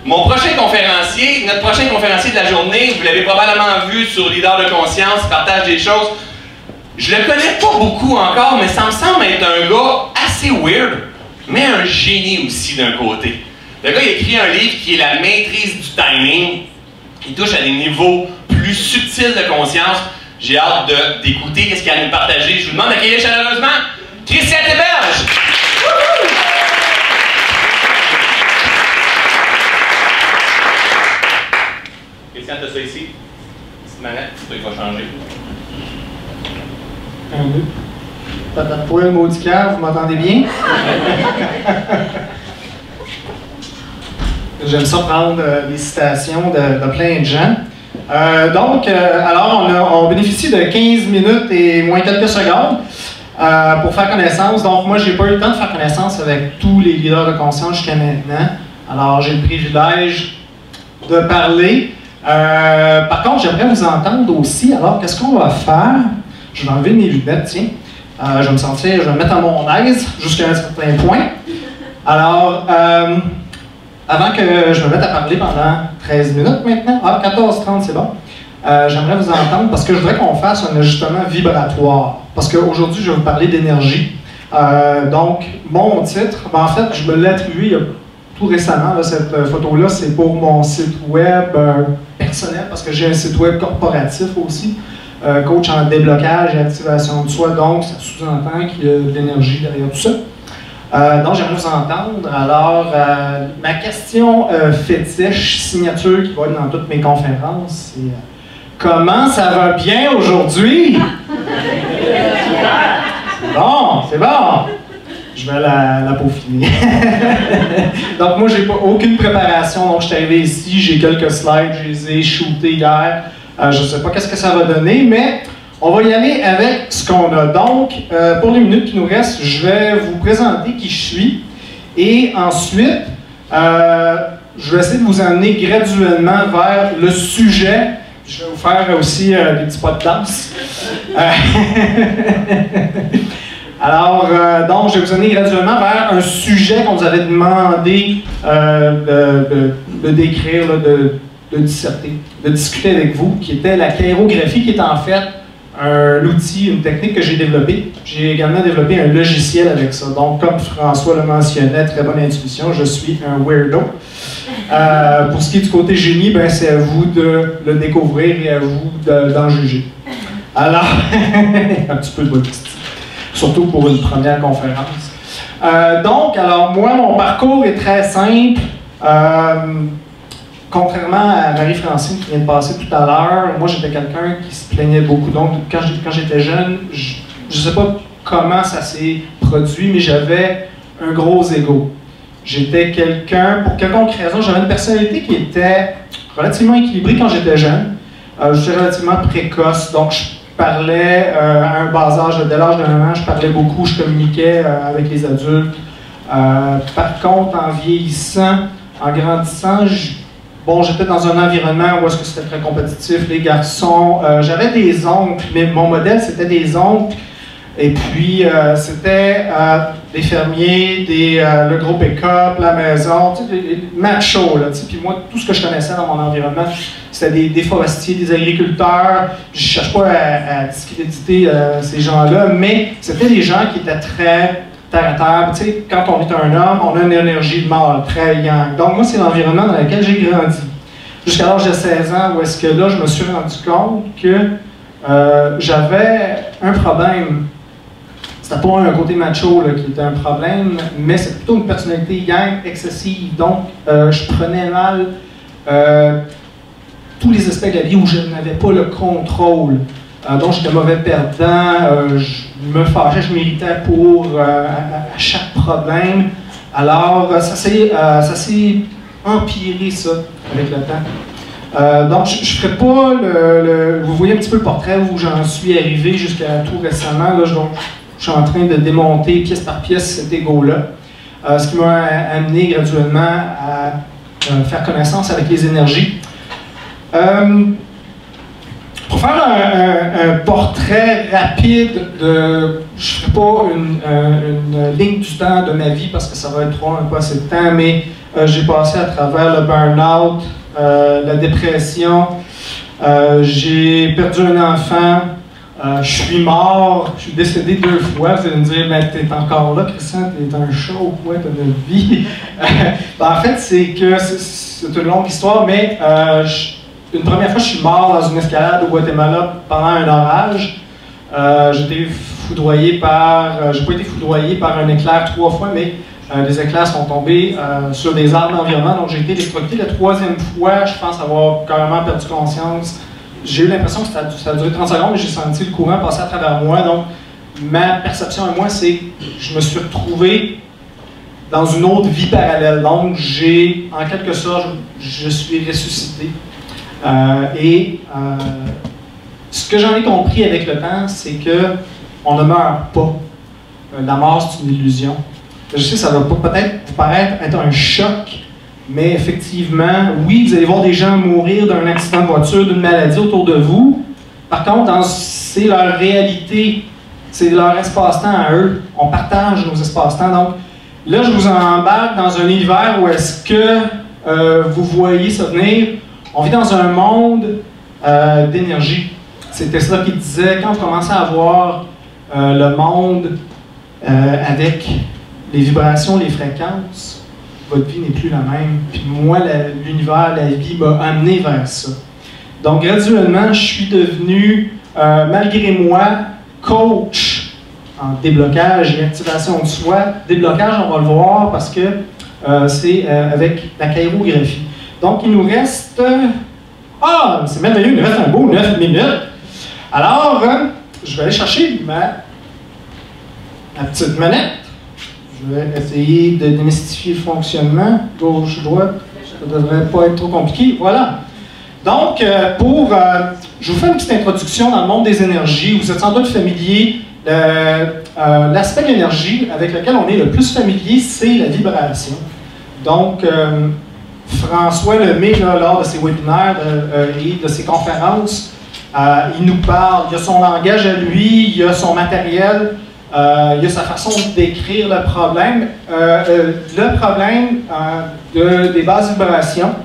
Mon prochain conférencier, notre prochain conférencier de la journée, vous l'avez probablement vu sur Leader de conscience, partage des choses. Je le connais pas beaucoup encore, mais ça me semble être un gars assez weird, mais un génie aussi d'un côté. Le gars, il a écrit un livre qui est La maîtrise du timing. Il touche à des niveaux plus subtils de conscience. J'ai hâte d'écouter ce qu'il a à nous partager. Je vous demande d'accueillir chaleureusement Christian Théberge. Christian, t'as ça ici. Petite manette, il va changer. Un, deux. Patate poêle, maudit cave, vous m'entendez bien? J'aime ça prendre des citations de plein de gens. Alors, on bénéficie de 15 minutes et moins quelques secondes pour faire connaissance. Donc, moi, j'ai pas eu le temps de faire connaissance avec tous les leaders de conscience jusqu'à maintenant. Alors, j'ai le privilège de parler. Par contre, j'aimerais vous entendre aussi. Alors, qu'est-ce qu'on va faire? Je vais enlever mes lunettes, tiens. Je vais me mettre à mon aise jusqu'à un certain point. Alors, avant que je me mette à parler pendant 13 minutes maintenant, 14h30, c'est bon, j'aimerais vous entendre parce que je voudrais qu'on fasse un ajustement vibratoire. Parce qu'aujourd'hui, je vais vous parler d'énergie. Donc, mon titre, en fait, je me l'ai attribué tout récemment. Là, cette photo-là, c'est pour mon site web personnel parce que j'ai un site web corporatif aussi. Coach en déblocage et activation de soi, donc ça sous-entend qu'il y a de l'énergie derrière tout ça. Donc j'aimerais vous entendre. Alors, ma question fétiche, signature qui va être dans toutes mes conférences, c'est comment ça va bien aujourd'hui? Bon, c'est bon! Je vais la peaufiner. Donc moi, j'ai pas aucune préparation, donc je suis arrivé ici, j'ai quelques slides, je les ai shootés hier. Je ne sais pas qu'est-ce que ça va donner, mais on va y aller avec ce qu'on a. Donc, pour les minutes qui nous restent, je vais vous présenter qui je suis. Et ensuite, je vais essayer de vous amener graduellement vers le sujet. Je vais vous faire aussi des petits pas de danse. Alors, donc, je vais vous amener graduellement vers un sujet qu'on vous avait demandé de décrire, de disserter, de discuter avec vous, qui était la chirographie, qui est en fait un outil, une technique que j'ai développée. J'ai également développé un logiciel avec ça. Donc, comme François le mentionnait, très bonne intuition, je suis un weirdo. Pour ce qui est du côté génie, ben, c'est à vous de le découvrir et à vous d'en juger. Alors, un petit peu de modestie, surtout pour une première conférence. Alors moi, mon parcours est très simple. Contrairement à Marie-Francine qui vient de passer tout à l'heure, moi j'étais quelqu'un qui se plaignait beaucoup. Donc quand j'étais jeune, je ne sais pas comment ça s'est produit, mais j'avais un gros ego. J'étais quelqu'un, pour quelconque raison, j'avais une personnalité qui était relativement équilibrée quand j'étais jeune. J'étais relativement précoce, donc je parlais à un bas âge, dès l'âge d'un an, je parlais beaucoup, je communiquais avec les adultes. Par contre, en vieillissant, en grandissant, j'étais dans un environnement où est-ce que c'était très compétitif, les garçons. J'avais des oncles, mais mon modèle, c'était des oncles. Et puis, c'était des fermiers, le gros pick-up, la maison, macho, là. Puis moi, tout ce que je connaissais dans mon environnement, c'était des forestiers, des agriculteurs. Je ne cherche pas à discréditer ces gens-là, mais c'était des gens qui étaient très terre à terre. Tu sais, quand on est un homme, on a une énergie de mâle, très yang. Donc moi, c'est l'environnement dans lequel j'ai grandi. Jusqu'à l'âge de 16 ans, où est-ce que là, je me suis rendu compte que j'avais un problème. C'était pas un côté macho là, qui était un problème, mais c'est plutôt une personnalité yang excessive. Donc, je prenais mal tous les aspects de la vie où je n'avais pas le contrôle. Donc, j'étais mauvais perdant, je me fâchais, je m'irritais à chaque problème. Alors, ça s'est empiré, ça, avec le temps. Donc, je ne ferai pas vous voyez un petit peu le portrait où j'en suis arrivé jusqu'à tout récemment. Là, je suis en train de démonter pièce par pièce cet ego-là. Ce qui m'a amené graduellement à faire connaissance avec les énergies. Pour faire un portrait rapide je ne ferai pas une ligne du temps de ma vie parce que ça va être trop, pas assez de temps, mais j'ai passé à travers le burn-out, la dépression, j'ai perdu un enfant, je suis mort, je suis décédé 2 fois. Vous allez me dire, mais t'es encore là, Christian, t'es un chat ou quoi, t'as une vie? En fait, c'est que c'est une longue histoire, mais une première fois, je suis mort dans une escalade au Guatemala pendant un orage. J'étais foudroyé par. J'ai pas été foudroyé par un éclair 3 fois, mais les éclairs sont tombés sur des arbres d'environnement, donc j'ai été électrocuté. La 3e fois, je pense avoir carrément perdu conscience. J'ai eu l'impression que ça a duré 30 secondes, mais j'ai senti le courant passer à travers moi. Donc, ma perception à moi, c'est que je me suis retrouvé dans une autre vie parallèle. Donc, en quelque sorte, je suis ressuscité. Ce que j'en ai compris avec le temps, c'est que on ne meurt pas. La mort, c'est une illusion. Je sais, ça va peut-être vous paraître être un choc, mais effectivement, oui, vous allez voir des gens mourir d'un accident de voiture, d'une maladie autour de vous. Par contre, c'est leur réalité, c'est leur espace-temps à eux. On partage nos espaces-temps. Donc, là, je vous embarque dans un univers où est-ce que vous voyez ça venir. On vit dans un monde d'énergie. C'est Tesla qui disait, quand vous commencez à voir le monde avec les vibrations, les fréquences, votre vie n'est plus la même. Puis moi, l'univers, la vie m'a amené vers ça. Donc, graduellement, je suis devenu, malgré moi, coach en déblocage et activation de soi. Déblocage, on va le voir parce que c'est avec la chirographie. Donc, il nous reste... c'est merveilleux, il nous reste un beau 9 minutes. Alors, je vais aller chercher ma petite manette. Je vais essayer de démystifier le fonctionnement. Gauche, droite, ça ne devrait pas être trop compliqué. Voilà. Donc, je vous fais une petite introduction dans le monde des énergies. Vous êtes sans doute familier. L'aspect de l'énergie avec lequel on est le plus familier, c'est la vibration. Donc, François Lemay, lors de ses webinaires et de ses conférences, il nous parle, il y a son langage à lui, il y a son matériel, il y a sa façon de décrire le problème. Le problème des basses vibrations,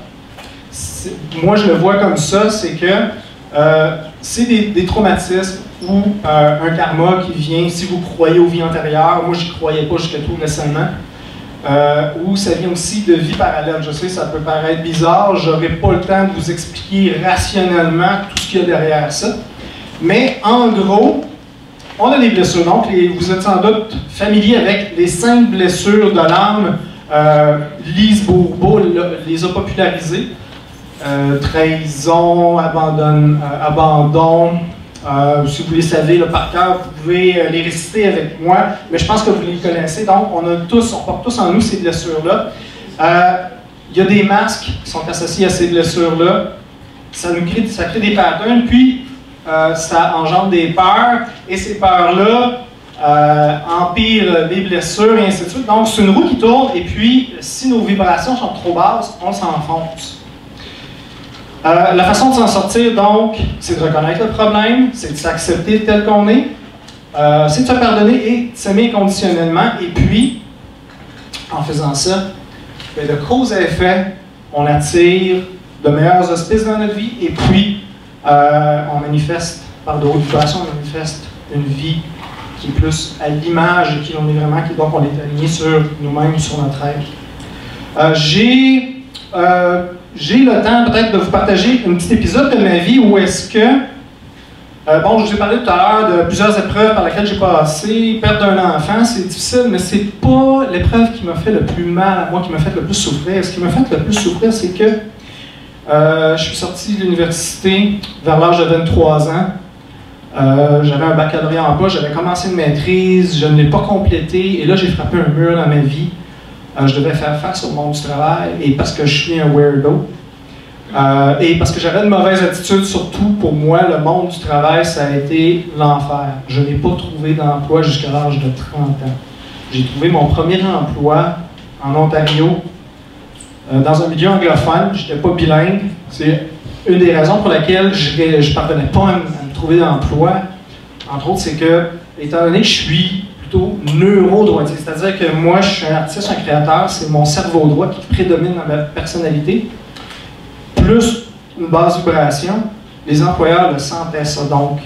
moi je le vois comme ça, c'est que c'est des traumatismes ou un karma qui vient, si vous croyez aux vies antérieures, moi je n'y croyais pas jusqu'à tout récemment, ou ça vient aussi de vie parallèle. Je sais, ça peut paraître bizarre, j'aurai pas le temps de vous expliquer rationnellement tout ce qu'il y a derrière ça, mais en gros, on a des blessures. Donc, vous êtes sans doute familier avec les 5 blessures de l'âme. Lise Bourbeau les a popularisées. Trahison, abandon. Si vous les savez par cœur, vous pouvez les réciter avec moi, mais je pense que vous les connaissez. Donc, on porte tous en nous ces blessures-là. Il y a des masques qui sont associés à ces blessures-là. Ça crée des patterns, puis ça engendre des peurs, et ces peurs-là empirent les blessures, et ainsi de suite. Donc, c'est une roue qui tourne, et puis, si nos vibrations sont trop basses, on s'enfonce. La façon de s'en sortir, donc, c'est de reconnaître le problème, c'est de s'accepter tel qu'on est, c'est de se pardonner et de s'aimer inconditionnellement. Et puis, en faisant ça, de cause à effet, on attire de meilleurs auspices dans notre vie, et puis, on manifeste, par de haute vibration, on manifeste une vie qui est plus à l'image de qui on est vraiment, donc on est aligné sur nous-mêmes, sur notre être. J'ai le temps peut-être de vous partager un petit épisode de ma vie où est-ce que, bon, je vous ai parlé tout à l'heure de plusieurs épreuves par lesquelles j'ai passé. Perdre un enfant, c'est difficile, mais c'est pas l'épreuve qui m'a fait le plus mal à moi, qui m'a fait le plus souffrir. Ce qui m'a fait le plus souffrir, c'est que je suis sorti de l'université vers l'âge de 23 ans. J'avais un baccalauréat en poche, j'avais commencé une maîtrise, je ne l'ai pas complété, et là j'ai frappé un mur dans ma vie. Je devais faire face au monde du travail, et parce que je suis un weirdo, et parce que j'avais une mauvaise attitude, surtout pour moi, le monde du travail, ça a été l'enfer. Je n'ai pas trouvé d'emploi jusqu'à l'âge de 30 ans. J'ai trouvé mon premier emploi en Ontario, dans un milieu anglophone. Je n'étais pas bilingue. C'est une des raisons pour laquelle je ne parvenais pas à me trouver d'emploi. Entre autres, c'est que, étant donné que je suis plutôt neuro-droitier. C'est-à-dire que moi, je suis un artiste, un créateur, c'est mon cerveau droit qui prédomine dans ma personnalité, plus une basse vibration. Les employeurs le sentaient ça, donc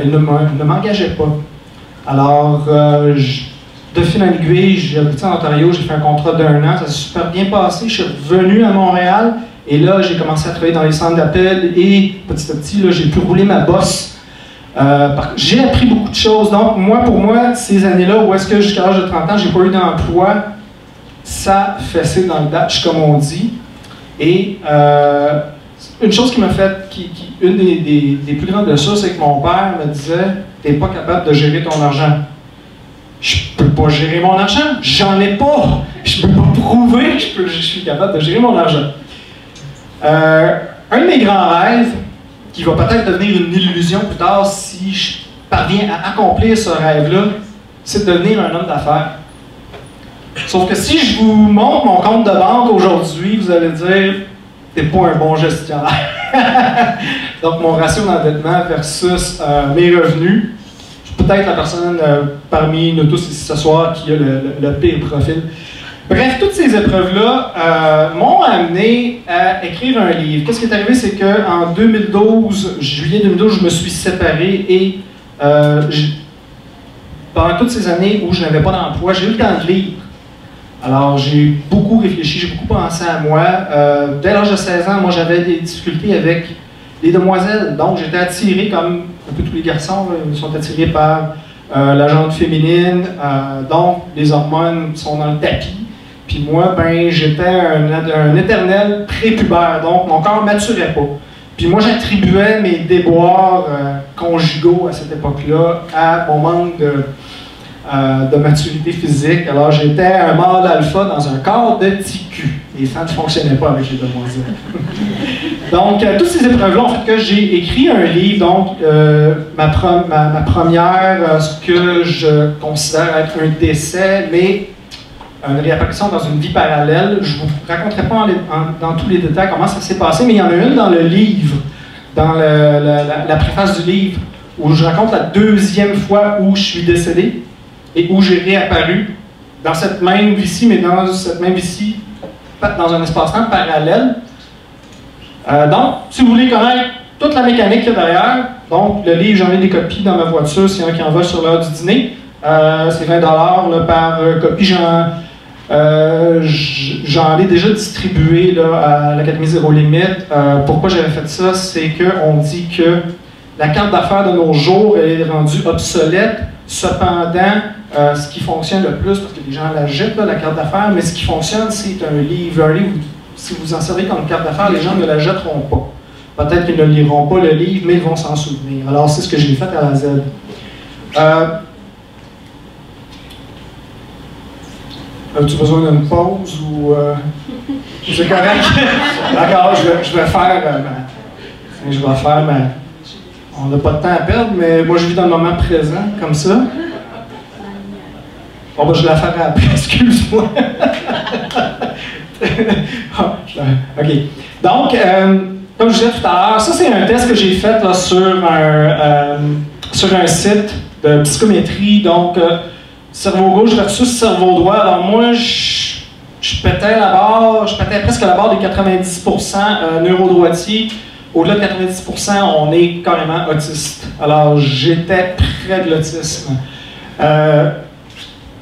ils ne m'engageaient pas. Alors, de fil en aiguille, j'ai habité en Ontario, j'ai fait un contrat d'1 an, ça s'est super bien passé. Je suis revenu à Montréal et là, j'ai commencé à travailler dans les centres d'appel et petit à petit, là, j'ai pu rouler ma bosse. J'ai appris beaucoup de choses. Donc, pour moi, ces années-là, où est-ce que jusqu'à l'âge de 30 ans, j'ai pas eu d'emploi, ça fessait dans le datch, comme on dit. Et une chose qui m'a fait, une des plus grandes leçons, c'est que mon père me disait, t'es pas capable de gérer ton argent. Je peux pas gérer mon argent, j'en ai pas. Je peux pas prouver que je suis capable de gérer mon argent. Un de mes grands rêves, qui va peut-être devenir une illusion plus tard si je parviens à accomplir ce rêve-là, c'est de devenir un homme d'affaires. Sauf que si je vous montre mon compte de banque aujourd'hui, vous allez dire « t'es pas un bon gestionnaire ». Donc mon ratio d'endettement versus mes revenus, je suis peut-être la personne parmi nous tous ici ce soir qui a le pire profil. Bref, toutes ces épreuves-là m'ont amené à écrire un livre. Qu'est-ce qui est arrivé, c'est qu'en 2012, juillet 2012, je me suis séparé et pendant toutes ces années où je n'avais pas d'emploi, j'ai eu le temps de lire. Alors, j'ai beaucoup réfléchi, j'ai beaucoup pensé à moi. Dès l'âge de 16 ans, moi, j'avais des difficultés avec les demoiselles. Donc, j'étais attiré, comme un peu tous les garçons, ils sont attirés par la jante féminine. Donc, les hormones sont dans le tapis. Puis moi, ben, j'étais un éternel prépubère, donc mon corps ne maturait pas. Puis moi, j'attribuais mes déboires conjugaux à cette époque-là à mon manque de maturité physique. Alors, j'étais un mâle alpha dans un corps de petit cul. Et ça ne fonctionnait pas avec les demoiselles. Donc, toutes ces épreuves-là ont fait que j'ai écrit un livre, donc ma première, ce que je considère être un décès, mais une réapparition dans une vie parallèle. Je ne vous raconterai pas dans tous les détails comment ça s'est passé, mais il y en a une dans le livre, dans la préface du livre, où je raconte la deuxième fois où je suis décédé et où j'ai réapparu dans cette même vie-ci, mais dans cette même vie-ci, dans un espace-temps parallèle. Donc, si vous voulez connaître toute la mécanique qu'il y a derrière, donc le livre, j'en ai des copies dans ma voiture, s'il y en a qui en veulent sur l'heure du dîner. C'est 20$ là, par copie. J'en ai déjà distribué là, à l'Académie Zéro Limite. Pourquoi j'avais fait ça? C'est qu'on dit que la carte d'affaires de nos jours elle est rendue obsolète. Cependant, ce qui fonctionne le plus, parce que les gens la jettent, là, la carte d'affaires, mais ce qui fonctionne, c'est un livre. Un livre, si vous en servez comme carte d'affaires, les gens ne la jetteront pas. Peut-être qu'ils ne liront pas le livre, mais ils vont s'en souvenir. Alors, c'est ce que j'ai fait à la Z. As-tu besoin d'une pause ou c'est correct? D'accord, je vais faire ma... On n'a pas de temps à perdre, mais moi je vis dans le moment présent, comme ça. Bon, ben, je la ferai après, excuse-moi. OK. Donc, comme je disais tout à l'heure, ça c'est un test que j'ai fait là, sur un site de psychométrie. Donc, cerveau gauche versus cerveau droit. Alors moi, je pétais presque la barre des 90% neurodroitier. Au-delà de 90%, on est carrément autiste. Alors, j'étais près de l'autisme.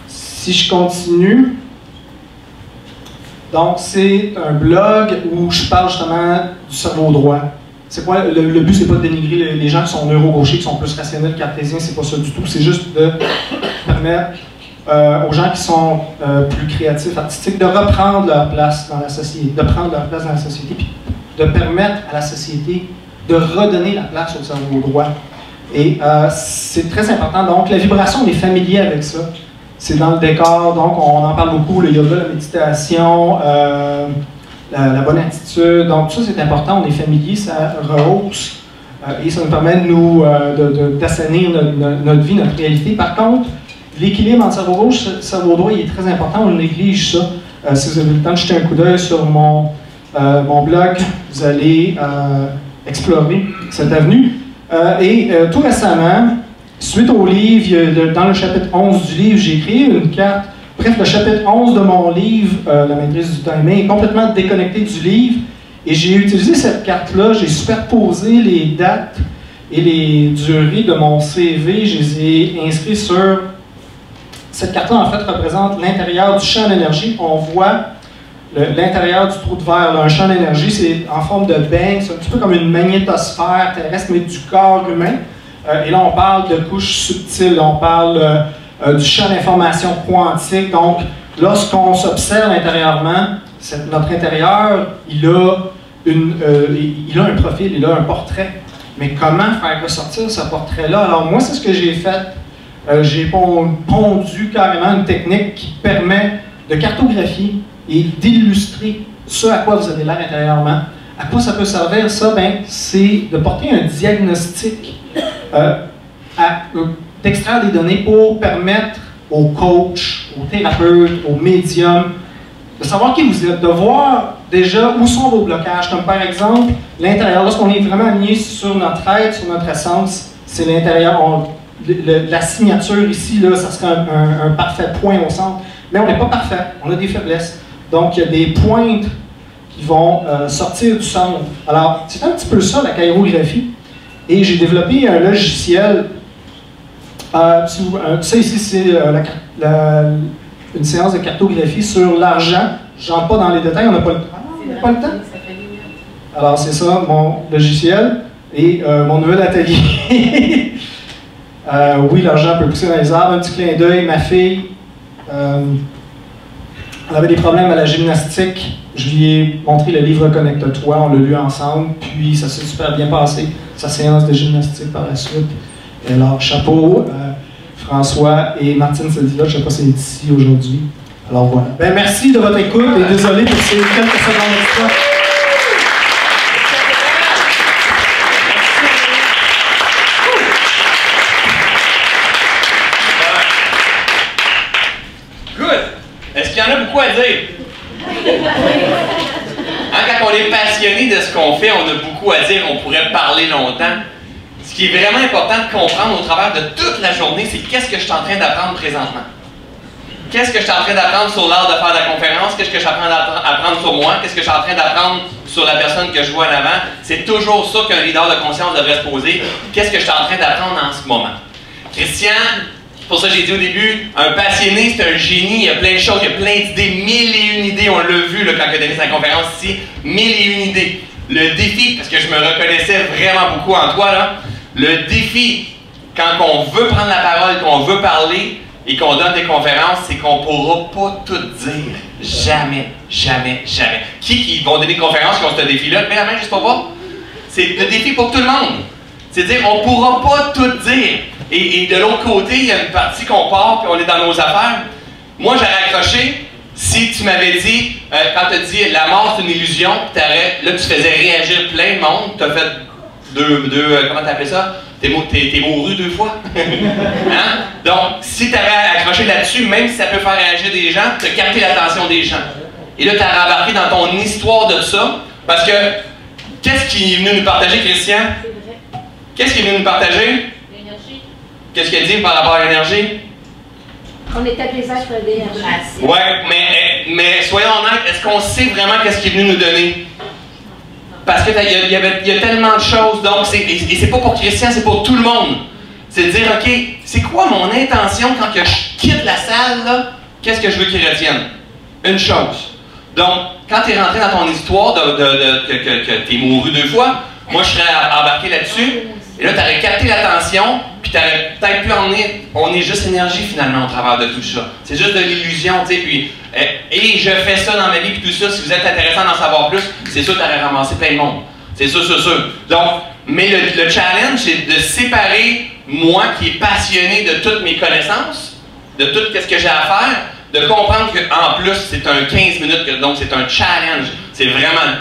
Si je continue, donc c'est un blog où je parle justement du cerveau droit. C'est quoi? Le but, c'est pas de dénigrer les gens qui sont neuro-gauchers, qui sont plus rationnels, cartésiens, c'est pas ça du tout. C'est juste de permettre aux gens qui sont plus créatifs, artistiques, de reprendre leur place dans la société, de prendre leur place dans la société, puis de permettre à la société de redonner la place au cerveau droit. Et c'est très important. Donc, la vibration, on est familier avec ça. C'est dans le décor, donc on en parle beaucoup, le yoga, la méditation, la bonne attitude. Donc, tout ça, c'est important, on est familier, ça rehausse et ça nous permet d'assainir notre vie, notre réalité. Par contre, l'équilibre entre cerveau gauche et cerveau droit, il est très important, on néglige ça. Si vous avez le temps de jeter un coup d'œil sur mon blog, vous allez explorer cette avenue. Tout récemment, Suite au livre, dans le chapitre 11 du livre, j'ai créé une carte. Bref, le chapitre 11 de mon livre, La maîtrise du timing, est complètement déconnecté du livre. Et j'ai utilisé cette carte-là, j'ai superposé les dates et les durées de mon CV. Je les ai inscrits sur... Cette carte-là, en fait, représente l'intérieur du champ d'énergie. On voit l'intérieur du trou de verre. Là, un champ d'énergie, c'est en forme de bang, c'est un petit peu comme une magnétosphère terrestre, mais du corps humain. Et là, on parle de couches subtiles, on parle du champ d'information quantique. Donc, lorsqu'on s'observe intérieurement, notre intérieur, il a un profil, il a un portrait. Mais comment faire ressortir ce portrait-là? Alors, moi, c'est ce que j'ai fait. J'ai pondu carrément une technique qui permet de cartographier et d'illustrer ce à quoi vous avez l'air intérieurement. À quoi ça peut servir, ça? Ben, c'est de porter un diagnostic, d'extraire des données pour permettre aux coachs, aux thérapeutes, aux médiums, de savoir qui vous êtes, de voir déjà où sont vos blocages. Comme par exemple, l'intérieur, lorsqu'on est vraiment aligné sur notre être, sur notre essence, c'est l'intérieur. La signature ici, là, ça serait un parfait point au centre. Mais on n'est pas parfait, on a des faiblesses. Donc, il y a des pointes qui vont sortir du centre. Alors, c'est un petit peu ça, la chirographie. Et j'ai développé un logiciel. Ça ici, c'est une séance de cartographie sur l'argent. Je rentre pas dans les détails, on n'a pas le temps. Alors, c'est ça, mon logiciel et mon nouvel atelier. Oui, l'argent peut pousser dans les arbres. Un petit clin d'œil, ma fille, elle avait des problèmes à la gymnastique. Je lui ai montré le livre Connecte-toi, on l'a lu ensemble, puis ça s'est super bien passé, sa séance de gymnastique par la suite. Et alors, chapeau, François et Martine Sedilla, je ne sais pas si elle est ici aujourd'hui. Alors voilà. Ben, merci de votre écoute et désolé pour ces quelques secondes d'extra. Est-ce qu'il y en a beaucoup à dire? Hein, quand on est passionné de ce qu'on fait, on a beaucoup à dire, on pourrait parler longtemps. Ce qui est vraiment important de comprendre au travers de toute la journée, c'est qu'est-ce que je suis en train d'apprendre présentement. Qu'est-ce que je suis en train d'apprendre sur l'art de faire la conférence? Qu'est-ce que je suis en train d'apprendre sur moi? Qu'est-ce que je suis en train d'apprendre sur la personne que je vois en avant? C'est toujours ça qu'un leader de conscience devrait se poser. Qu'est-ce que je suis en train d'apprendre en ce moment? Christian, pour ça j'ai dit au début, un passionné, c'est un génie, il y a plein de choses, il y a plein d'idées, 1001 idées, on l'a vu là, quand il a donné sa conférence ici, 1001 idées. Le défi, parce que je me reconnaissais vraiment beaucoup en toi, là, le défi, quand on veut prendre la parole, qu'on veut parler et qu'on donne des conférences, c'est qu'on ne pourra pas tout dire. Jamais, jamais, jamais. Qui vont donner des conférences qui ont ce défi-là? Mets la main juste pour voir. C'est le défi pour tout le monde. C'est-à-dire, on ne pourra pas tout dire. Et de l'autre côté, il y a une partie qu'on part, puis on est dans nos affaires. Moi, j'aurais accroché si tu m'avais dit, quand tu as dit la mort c'est une illusion, là tu faisais réagir plein de monde, tu as fait comment tu appelles ça? T'es mouru 2 fois. Hein? Donc, si tu avais accroché là-dessus, même si ça peut faire réagir des gens, tu as capté l'attention des gens. Et là, tu as rembarqué dans ton histoire de ça, parce que qu'est-ce qui est venu nous partager, Christian? Qu'est-ce qui est venu nous partager? Qu'est-ce qu'elle dit par rapport à l'énergie? On est à des êtres d'énergie. Oui, mais soyons honnêtes, est-ce qu'on sait vraiment qu'est-ce qu'il est venu nous donner? Parce qu'il y a tellement de choses, donc et c'est pas pour Christian, c'est pour tout le monde. C'est de dire, OK, c'est quoi mon intention quand que je quitte la salle, là? Qu'est-ce que je veux qu'il retienne? Une chose. Donc, quand tu es rentré dans ton histoire que tu es mouru 2 fois, moi je serais embarqué là-dessus. Et là, tu aurais capté l'attention, puis tu aurais peut-être pu emmener. On est juste énergie finalement au travers de tout ça. C'est juste de l'illusion, tu sais. Puis, et je fais ça dans ma vie, puis tout ça. Si vous êtes intéressant d'en savoir plus, c'est sûr que tu aurais ramassé plein de monde. C'est sûr, c'est sûr. Donc, mais le challenge, c'est de séparer moi qui est passionné de toutes mes connaissances, de tout ce que j'ai à faire, de comprendre qu'en plus, c'est un 15 minutes, donc c'est un challenge. C'est vraiment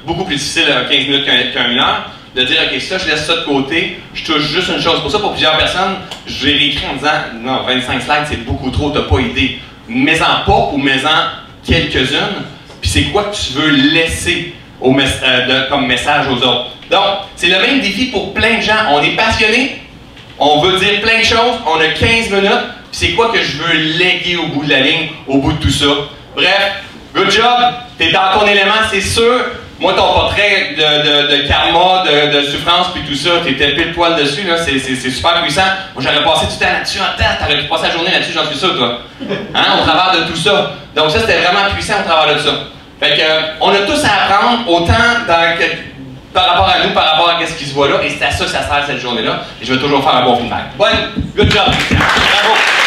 beaucoup plus difficile à 15 minutes qu'une heure. De dire, OK, ça, je laisse ça de côté, je touche juste une chose. Pour ça, pour plusieurs personnes, je vais réécrire en disant, non, 25 slides, c'est beaucoup trop, t'as pas idée. Mets-en pas ou mets-en quelques-unes, puis c'est quoi que tu veux laisser comme message aux autres. Donc, c'est le même défi pour plein de gens. On est passionné, On veut dire plein de choses, on a 15 minutes, puis c'est quoi que je veux léguer au bout de la ligne, au bout de tout ça. Bref, good job, t'es dans ton élément, c'est sûr. Moi, ton portrait de karma, de souffrance, puis tout ça, t'es pile poil dessus, là, c'est super puissant. Moi, j'aurais passé tout le temps là-dessus en tête, t'aurais pu passer la journée là-dessus, j'en suis sûr, toi. Hein, au travers de tout ça. Donc ça, c'était vraiment puissant au travers de ça. Fait que, on a tous à apprendre, autant par rapport à nous, par rapport à ce qui se voit là, et c'est à ça que ça sert cette journée-là. Et je vais toujours faire un bon feedback. Good job! Bravo!